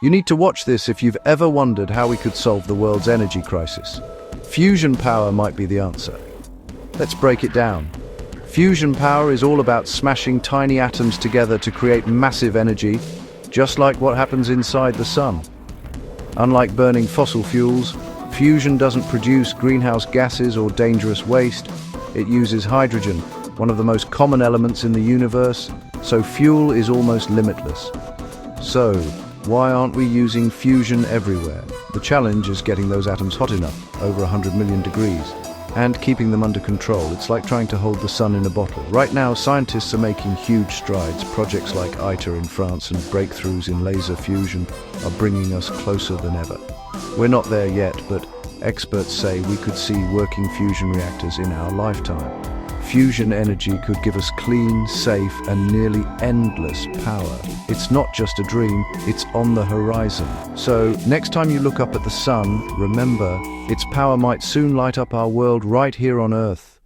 You need to watch this if you've ever wondered how we could solve the world's energy crisis. Fusion power might be the answer. Let's break it down. Fusion power is all about smashing tiny atoms together to create massive energy, just like what happens inside the sun. Unlike burning fossil fuels, fusion doesn't produce greenhouse gases or dangerous waste. It uses hydrogen, one of the most common elements in the universe, so fuel is almost limitless. So, why aren't we using fusion everywhere? The challenge is getting those atoms hot enough, over 100 million degrees, and keeping them under control. It's like trying to hold the sun in a bottle. Right now, scientists are making huge strides. Projects like ITER in France and breakthroughs in laser fusion are bringing us closer than ever. We're not there yet, but experts say we could see working fusion reactors in our lifetime. Fusion energy could give us clean, safe, and nearly endless power. It's not just a dream, it's on the horizon. So, next time you look up at the sun, remember, its power might soon light up our world right here on Earth.